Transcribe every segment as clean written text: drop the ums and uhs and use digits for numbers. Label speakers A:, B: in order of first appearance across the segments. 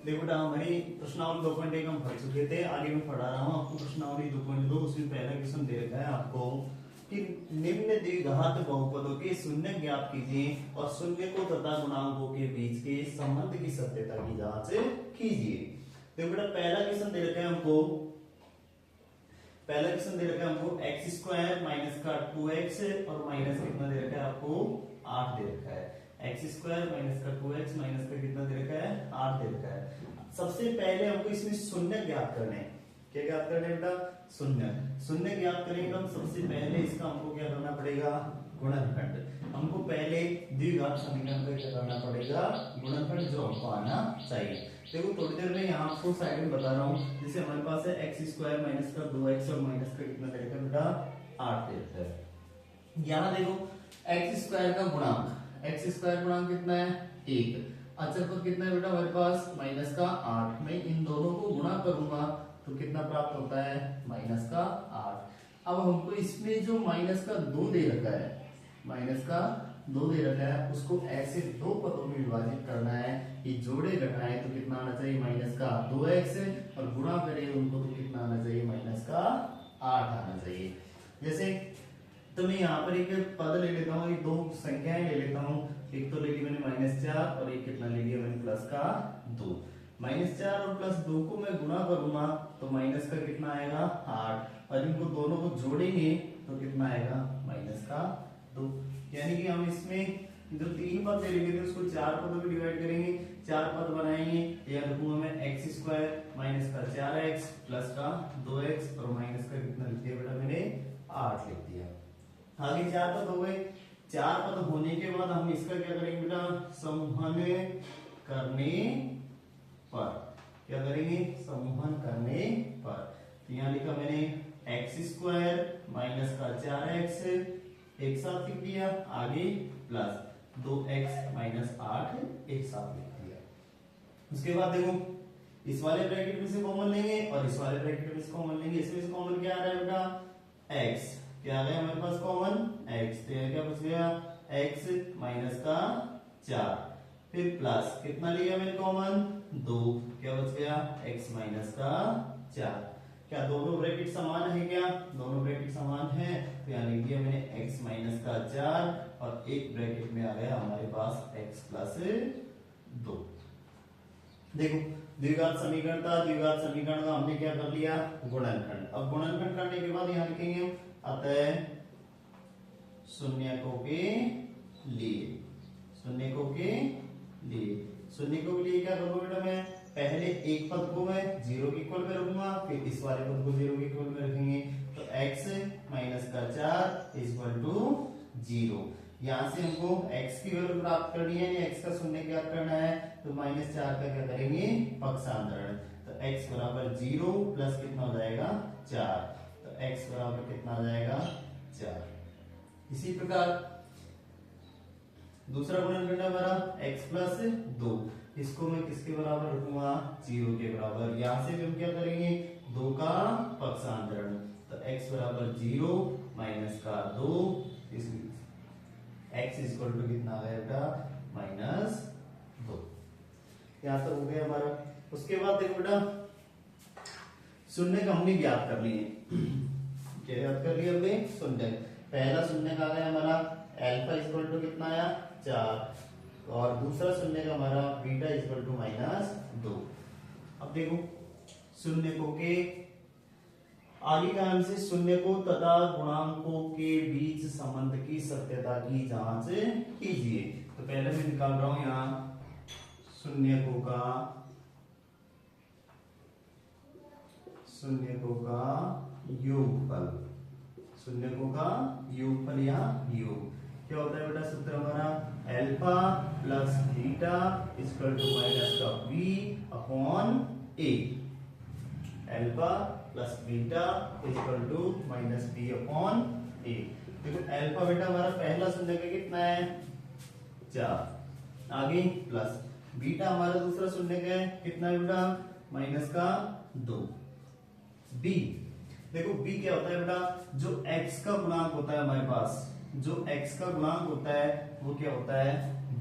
A: देखो बेटा हमारी प्रश्नावली 2.1 हम पढ़ चुके थे, आगे मैं पढ़ा रहा हूँ आपको प्रश्नावली 2.2। उसमें पहला क्वेश्चन दे रखा है आपको कि निम्न द्विघात बहुपदों के शून्य ज्ञात कीजिए और शून्य को तथा गुणांकों के बीच के संबंध की सत्यता की जांच कीजिए। देखो बेटा पहला क्वेश्चन दे रखा है हमको, पहला क्वेश्चन दे रखा है हमको एक्स स्क्वायर माइनस का 2x और माइनस कितना दे रखा है आपको 8 दे रखा है। एक्स स्क्वायर माइनस का 2x माइनस का कितना दे रखा है 8 दे रखा है। सबसे पहले हमको इसमें शून्य ज्ञात करने हैं। क्या ज्ञात करने बेटा? शून्य। शून्य ज्ञात करेंगे हम सबसे पहले इसका हमको क्या करना पड़ेगा? गुणनखंड। हमको पहले द्विघात समीकरण का क्या करना पड़ेगा? गुणनखंड जो हमको आना चाहिए। देखो थोड़ी देर में यहाँ आपको साइड में बता रहा हूँ, जैसे हमारे पास है एक्स स्क्वायर माइनस का 2x और माइनस का कितना दे रखा है बेटा 8 दे रखा है। यहाँ देखो एक्स स्क्वायर का गुणांक, एक्स स्क्वायर गुणांक कितना है 1, अचर पद कितना है बेटा हमारे पास माइनस का 8। मैं इन दोनों को गुणा करूंगा तो कितना प्राप्त होता है माइनस का 8। अब हमको इसमें जो माइनस का 2 दे रखा है, माइनस का 2 दे रखा है, उसको ऐसे दो पदों में विभाजित करना है। ये जोड़े घटाए तो कितना आना चाहिए माइनस का 2x और गुणा करें उनको तो कितना आना चाहिए माइनस का 8 आना चाहिए। जैसे तो मैं यहाँ पर एक पद ले लेता हूँ, दो संख्याएं ले लेता हूँ। एक तो ले ली मैंने -4 और एक कितना ले लिया मैंने प्लस का 2। -4 और प्लस 2 को मैं गुणा करूंगा तो माइनस का कितना आएगा 8 और इनको दोनों को जोड़ेंगे तो कितना आएगा माइनस का 2। यानी कि हम इसमें जो 3 पद ले लेंगे उसको 4 पदों में डिवाइड करेंगे, 4 पद बनाएंगे। या लिखूंगा मैं एक्स स्क्वायर माइनस का 4x प्लस का 2x और माइनस का कितना लिख दिया बेटा मैंने 8 लिख दिया। आगे 4 पद हो गए। 4 पद होने के बाद हम इसका क्या करेंगे बेटा? समूहन करने पर क्या करेंगे? समूहन करने पर। तो यहाँ लिखा मैंने एक्स स्क्वायर माइनस का 4x एक साथ लिख दिया, आगे प्लस 2x माइनस 8 एक साथ लिख दिया। उसके बाद देखो इस वाले ब्रैकेट में से कॉमन लेंगे और इस वाले ब्रैकेट में से कॉमन लेंगे। इसमें से कॉमन क्या आ रहा है बेटा? x। क्या आ गया हमारे पास कॉमन? x। तो क्या बच गया? x माइनस का 4 फिर प्लस कितना लिया मैंने कॉमन? 2। क्या बच गया? x माइनस का 4। क्या दोनों ब्रैकेट समान है? क्या दोनों ब्रैकेट समान है? तो यहाँ लिख दिया मैंने x माइनस का 4 और एक ब्रैकेट में आ गया हमारे पास x प्लस 2। देखो द्विघात समीकरण था, द्विघात समीकरण का हमने क्या कर लिया? गुणनखंड। अब गुणनखंड करने के बाद यहाँ लिखेंगे अतः शून्यकों के लिए, शून्यकों के लिए, शून्यकों के लिए क्या करूंगा बेटा? मैं पहले एक पद को मैं 0 के इक्वल में रखूंगा, फिर इस वाले पद को 0 के इक्वल में रखेंगे। तो x माइनस का 4 इक्वल टू 0। यहाँ से हमको x की वैल्यू प्राप्त करनी है, x का शून्य ज्ञात करना है। तो -4 का क्या करेंगे? पक्षांतरण। तो x बराबर 0 प्लस कितना हो जाएगा 4। तो x बराबर कितना आ जाएगा 4। इसी प्रकार दूसरा गुणनखंड है हमारा x प्लस 2। इसको मैं किसके बराबर रखूंगा? 0 के बराबर। यहां से भी हम क्या करेंगे? 2 का पक्षांतरण। तो x बराबर 0 माइनस का 2, x इक्वल टू कितना आ गया बेटा? -2। यहां तक हो गया हमारा। उसके बाद देखो बेटा शून्य का हमने ज्ञात कर लिए। क्या याद कर लिया हमने? शून्य। पहला शून्य का आ गया हमारा अल्फा इक्वल टू कितना आया 4 और दूसरा शून्य का हमारा बीटा इक्वल टू -2। अब देखो शून्य को के आगे का नाम से शून्य को तथा गुणांकों के बीच संबंध की सत्यता की जांच कीजिए। तो पहले मैं निकाल रहा हूं यहाँ शून्यकों का योगफल, शून्यकों का योगफल या योग। क्या होता है बेटा? सूत्र हमारा alpha plus beta equal to minus का v upon a। Alpha plus beta equal to minus b upon a। देखो अल्फा बेटा हमारा पहला शून्य का कितना है 4, आगे प्लस बीटा हमारा दूसरा शून्य का है कितना है बेटा? माइनस का 2। b देखो b क्या होता है बेटा? जो x का गुणांक होता है हमारे पास, जो x का गुणांक होता है वो क्या होता है?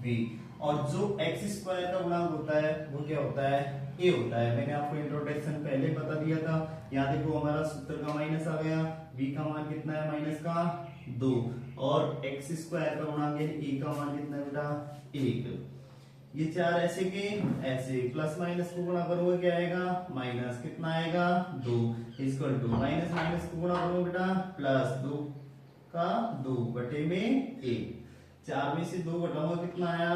A: b। और जो एक्स स्क्वायर का गुणांक होता है वो क्या होता है, ए होता है। मैंने आपको इंट्रोडक्शन पहले बता दिया था। यहाँ देखो हमारा सूत्र का माइनस आ गया, बी का मान कितना है माइनस का 2, और एक्स स्क्वायर का गुणांक ए का मान कितना है बेटा 1। ये चार ऐसे के ऐसे, प्लस माइनस को गुणा करोगे क्या आएगा, माइनस कितना आएगा 2 इक्वल टू माइनस माइनस को गुणा करो बेटा प्लस 2 का 2 बटे में 1, 4 में से 2 घटाओगे कितना आया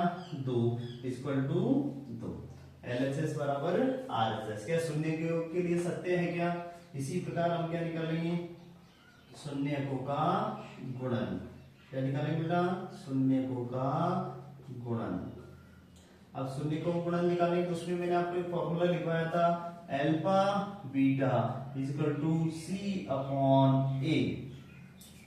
A: 2 इक्वल टू 2। LHS बराबर RHS। क्या शून्य के लिए सत्य है क्या? इसी प्रकार हम क्या निकालेंगे, शून्यकों का गुणन। क्या निकालेंगे बेटा, शून्यकों का गुणन। अब शून्यकों का गुणन निकालेंगे तो उसमें मैंने आपको एक फॉर्मूला लिखवाया था, alpha beta equal to C upon A.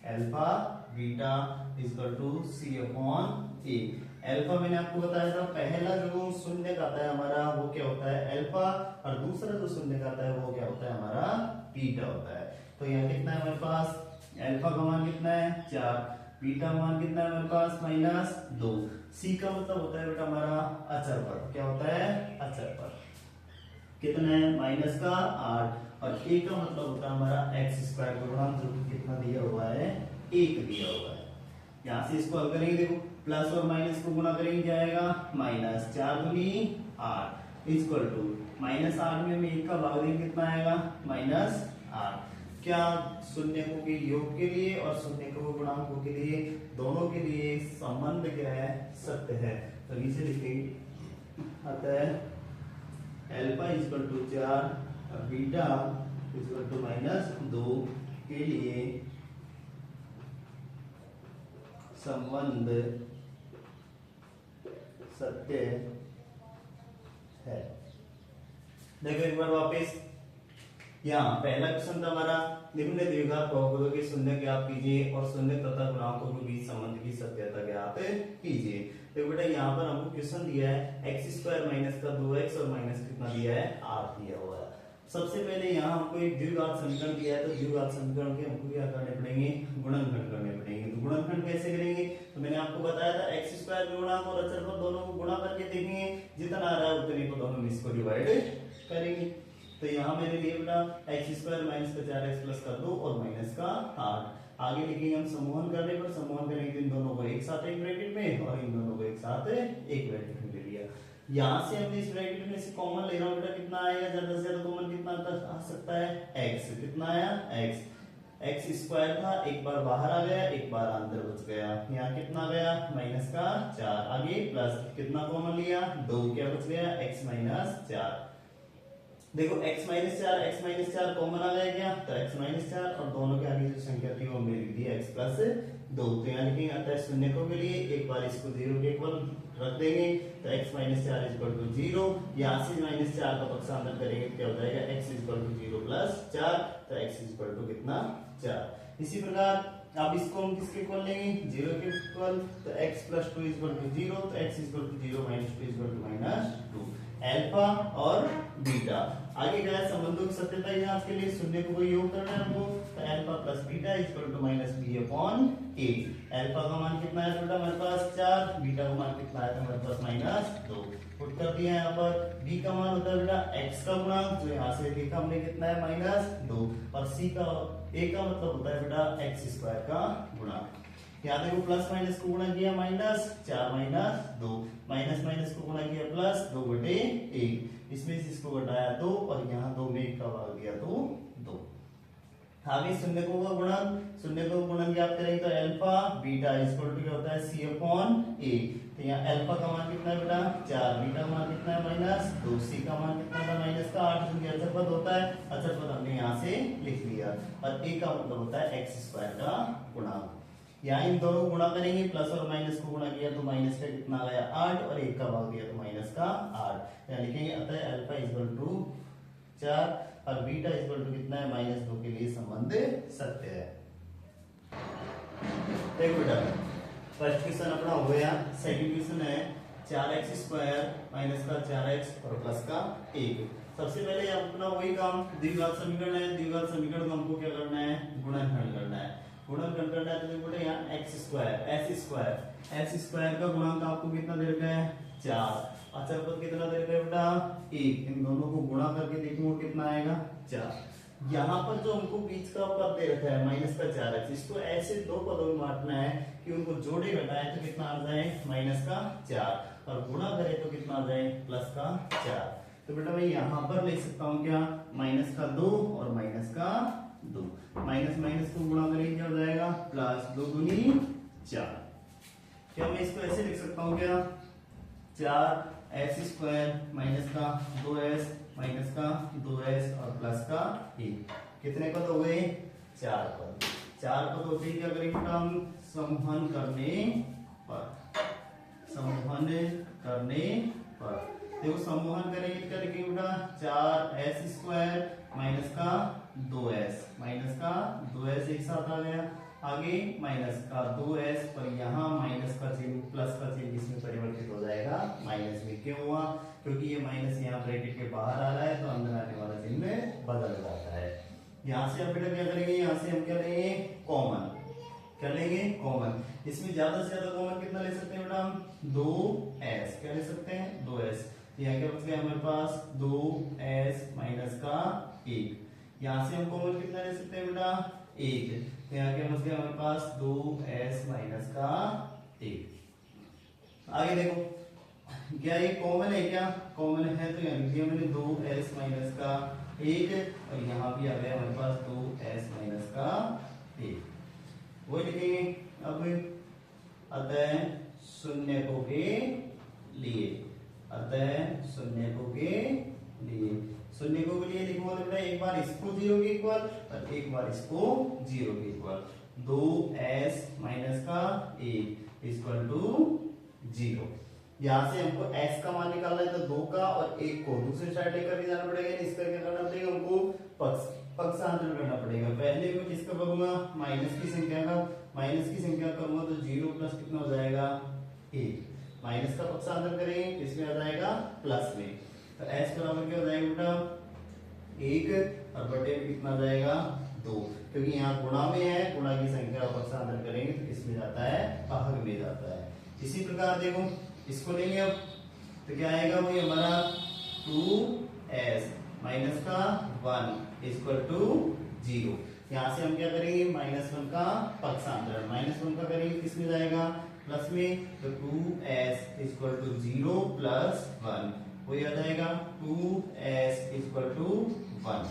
A: Alpha beta equal to C upon A. Alpha मैंने आपको बताया था, पहला जो शून्य का आता है हमारा वो क्या होता है अल्फा, और दूसरा जो शून्य का आता है वो क्या होता है हमारा बीटा होता है। तो यहाँ कितना है हमारे पास, अल्फा का मान कितना है 4, बीटा मान कितना है हमारे पास -2। सी का मतलब होता है बेटा हमारा अचर पद। क्या होता है, अचर पद। कितना है माइनस का 8, और ए का मतलब होता है हमारा एक्स स्क्वायर का गुणांक, जो कि कितना दिया हुआ है 1 दिया हुआ है। यहाँ से इसको हल करेंगे, देखो प्लस और माइनस को गुणा करेंगे क्या आएगा -4 दूनी 8 इक्वल टू -8 में 1 का भाग देंगे कितना आएगा -8। क्या शून्यकों के योग के लिए और शून्यकों के गुणांकों के लिए, दोनों के लिए संबंध क्या है, सत्य है। तो नीचे लिखेंगे अतः अल्फा इक्वल टू 4 और बीटा इक्वल टू -2 के लिए संबंध सत्य है। देखो एक बार वापस, यहाँ पहला क्वेश्चन था हमारा, निम्न द्विघात बहुपदों के शून्य ज्ञात कीजिए और शून्य तथा गुणांकों के बीच संबंध की सत्यता ज्ञात कीजिए। तो बेटा यहाँ पर हमको क्वेश्चन दिया है एक्स स्क्वायर माइनस का 2x और माइनस कितना दिया है 8 दिया हुआ है। सबसे पहले यहाँ हमको एक द्विघात समीकरण दिया है, तो द्विघात समीकरण के हमको क्या करने पड़ेंगे, गुणनखंड करने पड़ेंगे। तो गुणनखंड कैसे करेंगे, तो मैंने आपको बताया था एक्स स्क्वायर के गुणांक और अचर पद दोनों को गुणा करके देखेंगे, जितना आ रहा है उतने को दोनों में इसको डिवाइड करेंगे। तो यहाँ मैंने लिया बेटा एक्स स्क्वायर माइनस का 4x प्लस का 2 और माइनस का 8। आगे लिखेंगे हम समूहन करने पर, समूहन करेंगे तो इन दोनों को एक साथ एक ब्रैकेट में और इन दोनों को एक साथ एक ब्रैकेट में ले लिया। यहाँ से हमने इस ब्रैकेट में से कॉमन ले रहा हूँ बेटा, कितना आएगा ज्यादा से ज्यादा कॉमन कितना आ सकता है x। कितना आया x, एक्स स्क्वायर था, एक बार बाहर आ गया, एक बार अंदर बच गया। यहाँ कितना गया माइनस का 4, आगे प्लस कितना कॉमन लिया 2, क्या बच गया x माइनस 4। देखो x माइनस 4 कॉमन आ गया क्या, तो x माइनस 4 और दोनों के आगे जो संख्या थी वो हमने लिख दी x प्लस 2। तो यहाँ लिखेंगे अतः शून्यकों के लिए एक बार इसको 0 के इक्वल रख देंगे, तो x माइनस 4 इक्वल टू 0। यहाँ से -4 का पक्षांतर करेंगे क्या हो जाएगा x इक्वल टू 0 प्लस 4, तो x इक्वल टू कितना 4। इसी प्रकार अब इसको हम किसके इक्वल लेंगे 0 के इक्वल, तो x प्लस 2 इक्वल टू 0, तो x equal to 0 minus 2 equal to -2। Alpha और बीटा, आगे क्या है संबंधों की सत्यता जांच के लिए शून्य को योग करना है हमको, तो alpha plus beta equal to -b upon a। Alpha का मान कितना है बेटा हमारे पास 4, बीटा का मान कितना है हमारे पास -2। पुट कर दिया यहाँ पर, b का मान होता है बेटा x का गुणांक, जो यहाँ से देखा हमने कितना है -2, और c का a का मतलब होता है बेटा x स्क्वायर का गुणांक। यहाँ देखो प्लस माइनस को गुणा किया -4 -2, माइनस माइनस को गुणा किया +2 बटे 1, इसमें से इसको घटाया 2 और यहाँ 2 में 1 का भाग दिया तो 2। आगे शून्यकों का गुणन, शून्यकों का गुणन ज्ञात करेंगे तो अल्फा बीटा इक्वल टू क्या होता है c अपॉन a। तो यहाँ अल्फा का मान कितना है बेटा 4, बीटा का मान कितना है -2, c का मान कितना था -8, जो कि अचर पद होता है, अचर पद हमने यहाँ से लिख लिया, और a का मतलब होता है x स्क्वायर का गुणांक। यहाँ इन दोनों को गुणा करेंगे, प्लस और माइनस को गुणा किया तो माइनस का कितना आया 8 और 1 का भाग दिया तो माइनस का 8। यहाँ लिखेंगे अतः अल्फा इक्वल टू 4 और बीटा इक्वल टू कितना है -2 के लिए संबंध सत्य है। देखो बेटा फर्स्ट क्वेश्चन अपना हो गया, सेकंड क्वेश्चन है 4x स्क्वायर माइनस का 4x और प्लस का 1। सबसे पहले अपना वही काम, द्विघात समीकरण है, द्विघात समीकरण को हमको क्या करना है गुणनखंड करना है। गुणनखंड करना है तो देखो यहाँ x स्क्वायर का गुणांक आपको कितना दे रखा है 4। अचर पद कितना दे रखा है बेटा 1। इन दोनों को गुणा करके देखो कितना आएगा 4। यहाँ पर जो हमको बीच का पद दे रखा है माइनस का 4x, इसको ऐसे दो पदों में बांटना है कि उनको जोड़े घटाए तो कितना आ जाए माइनस का 4 और गुणा करे तो कितना आ जाए प्लस का 4। तो बेटा मैं यहाँ पर लिख सकता हूँ क्या माइनस का 2 और माइनस का 2। माइनस माइनस को गुणा करेंगे क्या हो जाएगा प्लस 2 दूनी 4। क्या मैं इसको ऐसे लिख सकता हूँ क्या 4x² माइनस का 2s माइनस का 2s और प्लस का 1। कितने पद हो गए 4 पद। 4 पद होते ही क्या करेंगे बेटा हम संवहन करने पर देखो संवहन करेंगे क्या लिखेंगे बेटा 4s² माइनस का 2s एक साथ आ गया। आगे माइनस का 2s पर यहाँ माइनस का चिन्ह प्लस का चिन्ह इसमें परिवर्तित हो जाएगा माइनस में। क्यों हुआ क्योंकि ये माइनस यहाँ ब्रैकेट के बाहर आ रहा है तो अंदर आने वाला चिन्ह बदल जाता है। यहाँ से अब बेटा क्या करेंगे यहाँ से हम क्या लेंगे कॉमन। क्या लेंगे कॉमन। इसमें ज्यादा से ज्यादा कॉमन कितना ले सकते हैं बेटा हम 2s। क्या ले सकते हैं 2s। यहाँ क्या बच गया हमारे पास 2s माइनस का 1। यहाँ से हम कॉमन कितना ले सकते हैं बेटा 1। तो यहाँ क्या बच गया हमारे पास 2s माइनस का 1। आगे देखो क्या ये कॉमन है क्या कॉमन है तो यहाँ लिख दिया मैंने 2s माइनस का 1 और यहाँ भी आ गया हमारे पास 2s माइनस का 1। वही लिखेंगे अब अतः शून्य को के लिए शून्य को के लिए लिखो तो बेटा एक बार इसको 0 के इक्वल और एक बार इसको 0 के इक्वल 2s माइनस का 1 इक्वल टू 0। यहाँ से हमको x का मान निकालना है तो 2 का और 1 को दूसरी साइड लेकर के जाना पड़ेगा। इसका क्या करना पड़ेगा हमको पक्षांतर करना पड़ेगा। पहले मैं किसका करूंगा माइनस की संख्या करूंगा तो 0 प्लस कितना हो जाएगा 1। माइनस का पक्षांतर करेंगे किसमें आ जाएगा प्लस में। तो s बराबर क्या हो जाएगा बेटा 1 और बटे में कितना जाएगा 2। क्योंकि यहाँ गुणा में है गुणा की संख्या पक्षांतर करेंगे तो किसमें जाता है भाग में जाता है। इसी प्रकार देखो इसको लेंगे अब तो क्या आएगा वही हमारा 2s माइनस का 1 इक्वल टू 0। यहाँ से हम क्या करेंगे -1 का पक्षांतर -1 का करेंगे किसमें जाएगा प्लस में तो 2s इक्वल टू 0 प्लस 1 वही आ जाएगा 2s इक्वल टू 1।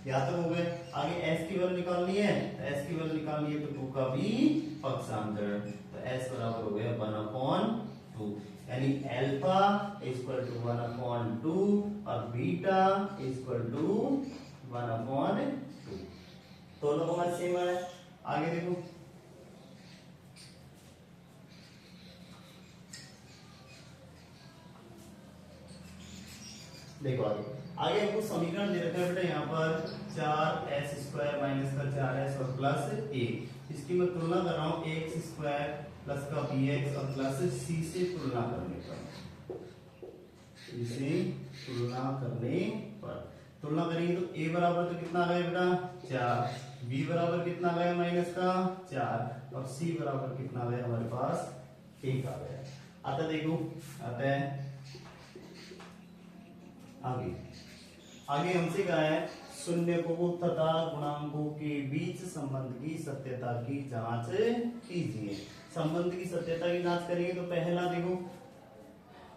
A: या तो हो गए। आगे s की वैल्यू निकालनी है तो s की वैल्यू निकालनी है तो 2 का भी पक्षांतर तो s बराबर हो गया 1/2 यानी अल्फा इक्वल टू 1/2 और बीटा इक्वल टू 1/2। दोनों हमारे सेम है। आगे देखो आगे हमको समीकरण दे रखा है बेटा यहाँ पर 4s² माइनस का 4s और प्लस 1। इसकी मैं तुलना कर रहा हूँ x² प्लस का bx और प्लस c से तुलना करने पर तुलना करेंगे तो a बराबर तो कितना आ गया बेटा 4, b बराबर कितना आ गया माइनस का 4 और c बराबर कितना आ गया हमारे पास 1 आ गया। अतः देखो आगे हमसे कहा है शून्यकों तथा गुणांकों के बीच संबंध की सत्यता की जांच कीजिए। संबंध की सत्यता की जांच करेंगे तो पहला देखो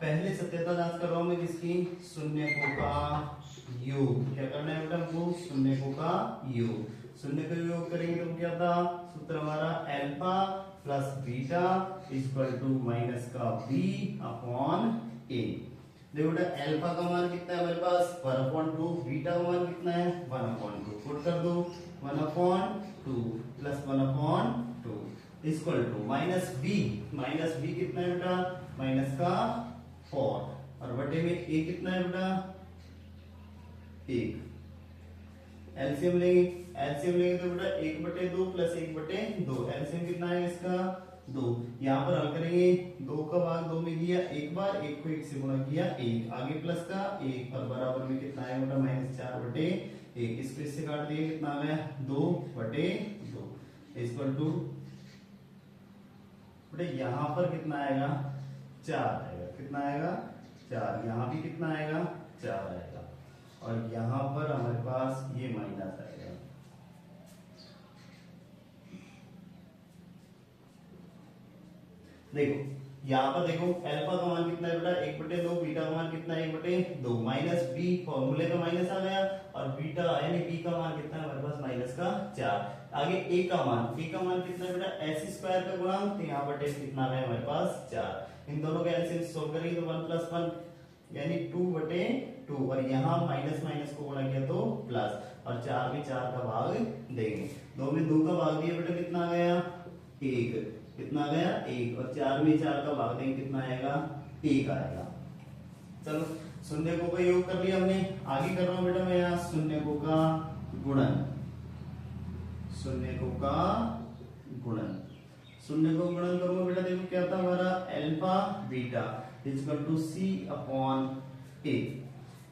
A: पहले सत्यता जांच कर रहा हूं मैं किसकी शून्यकों का योग। क्या करना है बेटा हमको शून्यकों का योग। शून्य का योग करेंगे तो क्या था सूत्र हमारा alpha plus beta equal to minus का b अपॉन a। देखो बेटा अल्फा का मान कितना है हमारे पास 1/2 बीटा का मान कितना है 1/2 पुट कर दो 1/2 plus 1/2 equal to minus b कितना है बेटा माइनस का 4 और बटे में a कितना है बेटा 1। एलसीएम लेंगे तो बेटा 1/2 प्लस 1/2 एलसीएम कितना है इसका 2। यहाँ पर हल करेंगे 2 का भाग 2 में दिया एक बार 1 को 1 से गुणा किया 1 आगे प्लस का 1 और बराबर में कितना है बेटा -4/1। इसको इससे काट दिए कितना आ गया 2/2 इक्वल टू बेटा यहाँ पर कितना आएगा 4 आएगा। कितना आएगा? 4। यहाँ भी कितना आएगा? 4 आएगा। और यहाँ पर हमारे पास ये माइनस आएगा। देखो यहाँ पर देखो अल्फा का मान कितना है बेटा? 1/2, बीटा का मान कितना है? 1/2 माइनस बी, फॉर्मूले का माइनस आ गया, और बीटा यानी बी का मान कितना है हमारे पास? माइनस का 4। आगे ए का मान कितना है बेटा? s स्क्वायर का गुणांक, तो यहाँ पर कितना है हमारे पास? 4। इन दोनों का एलसीएम सोल्व करेंगे तो 1 + 1 यानी 2/2, और यहाँ माइनस माइनस को गुणा किया तो प्लस, और 4 में 4 का भाग देंगे। 2 में 2 का भाग दिया बेटा, कितना आ गया? 1। कितना आ गया? 1। और 4 में 4 का भाग देंगे, कितना आएगा? 1 आएगा। चलो शून्यकों का योग कर लिया हमने। आगे कर रहा हूं बेटा मैं यहाँ शून्यकों का गुणन। शून्यकों का गुणन, शून्यकों का गुणन करूंगा बेटा। देखो क्या था हमारा? Alpha beta equal to C upon A.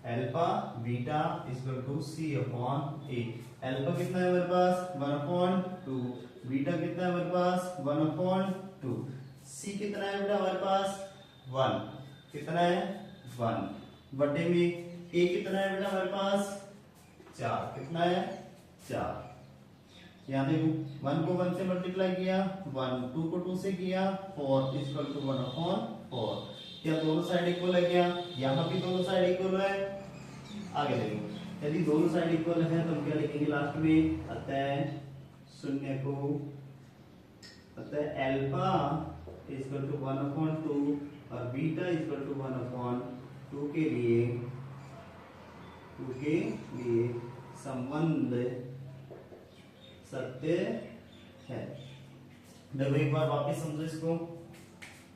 A: Alpha beta equal to C upon A. Alpha कितना है हमारे पास? 1/2। बीटा कितना है हमारे पास? 1/2। सी कितना है बेटा हमारे पास? 1। कितना है? 1 बटे में ए कितना है बेटा हमारे पास? 4। कितना है? 4। यहाँ देखो 1 को 1 से मल्टीप्लाई किया, 1 2 को 2 से किया, 4 इक्वल टू 1/4। क्या दोनों साइड इक्वल है क्या? यहाँ भी दोनों साइड इक्वल है। आगे देखो यदि दोनों साइड इक्वल है तो हम क्या लिखेंगे लास्ट में? अतः शून्य को, अतः अल्फा इक्वल टू 1/2 और बीटा इक्वल टू 1/2 के लिए संबंध सत्य है। देखो एक बार वापस समझो इसको।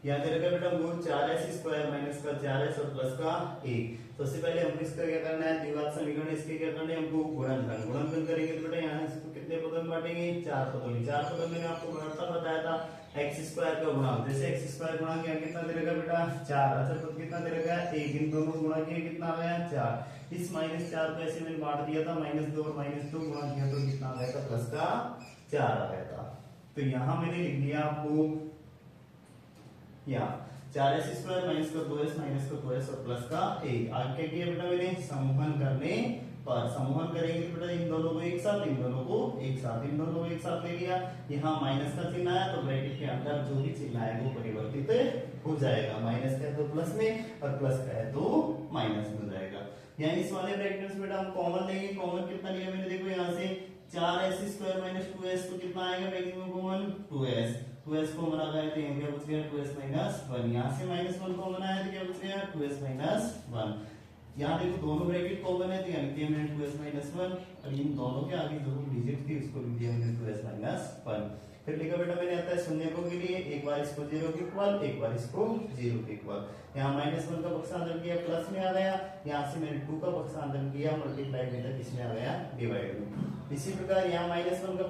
A: याद रखा बेटा वो 4s² माइनस का 4s और प्लस का 1। तो सबसे पहले हमको इसका क्या करना है? द्विघात समीकरण इसके क्या करना है? हमको गुणनफल करेंगे तो बेटा यहाँ इसको कितने पदों में बांटेंगे? 4 पदों में। 4 पदों में आपको गुणनफल बताया था x² का गुणांक। जैसे x² गुणांक यहाँ कितना दे रखा बेटा? 4। अच्छा तो कितना दे रखा है? 1। इन दोनों को गुणा किया कितना आ गया? 4। इस -4 को ऐसे मैंने बांट दिया था, -2 और -2 गुणा किया तो कितना आ गया था? प्लस का 4 आ गया था। तो यहाँ मैंने लिख दिया आपको यहाँ 4s² माइनस का 2s माइनस का 2s और प्लस का 1। आगे क्या किया बेटा मैंने? समूहन करने पर। समूहन करेंगे तो बेटा इन दोनों को एक साथ, इन दोनों को एक साथ, इन दोनों को एक साथ ले लिया। यहाँ माइनस का चिन्ह आया तो ब्रैकेट के अंदर जो भी चिन्ह है वो परिवर्तित हो जाएगा। माइनस का है तो प्लस में और प्लस का है तो माइनस में हो जाएगा। यहाँ इस वाले ब्रैकेट में बेटा हम कॉमन लेंगे। कॉमन कितना लिया मैंने? देखो यहाँ से 4s² माइनस 2s तो कितना आएगा मैक्सिमम कॉमन? 2s। 2s को मना गया तो क्या बच गया? 2s minus 1। यहाँ से -1 को बनाया तो क्या बच गया? 2s minus 1। यहाँ देखो दोनों ब्रैकेट कॉमन है तो यहाँ लिख दिया मैंने 2s माइनस 1, और इन दोनों के आगे जो डिजिट थी उसको लिख दिया मैंने 2s माइनस 1। फिर लिखा बेटा मैंने आता है शून्यकों के लिए, एक बार इसको 0 के इक्वल, एक बार इसको 0 के इक्वल। यहाँ -1 का पक्षांतर किया प्लस में आ गया, यहाँ से मैंने 2 का पक्षांतर किया मल्टीप्लाई में था किसमें आ गया? डिवाइड में। इसी प्रकार यहाँ -1 का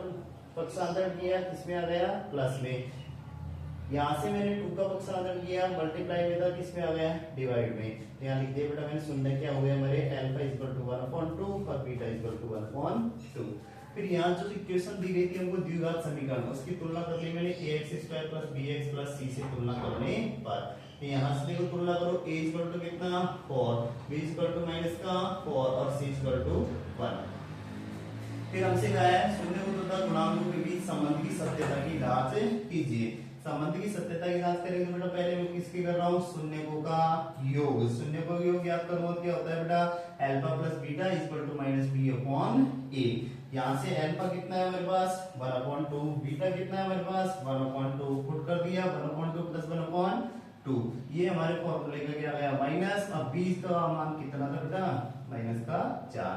A: पक्षांतर किया किसमें आ गया? प्लस में। यहाँ से मैंने 2 का पक्षांतर किया मल्टीप्लाई में था किसमें आ गया? डिवाइड में। यहाँ लिख दिया बेटा मैंने शून्य क्या हो गया हमारे? अल्फा इक्वल टू 1/2 और बीटा इक्वल टू 1/2। फिर यहाँ जो इक्वेशन दी गई थी हमको द्विघात समीकरण, उसकी तुलना कर ली मैंने ax² + bx + c से तुलना करने पर। यहाँ से देखो तुलना करो, a इक्वल टू कितना? 4, b इक्वल टू -4 और c इक्वल टू 1। फिर हमसे कहा है शून्य तथा गुणांकों के बीच संबंध की सत्यता की जांच कीजिए। संबंध की सत्यता की जांच करेंगे तो बेटा पहले मैं किसकी कर रहा हूँ? शून्यकों का योग। शून्यकों का योग याद करो क्या होता है बेटा? Alpha plus beta equal to -b/a। यहाँ से अल्फा कितना है हमारे पास? 1/2। बीटा कितना है हमारे पास? 1/2। पुट कर दिया 1/2 + 1/2। ये हमारे फॉर्मूले का क्या गया? माइनस। अब b का मान कितना था बेटा? -4।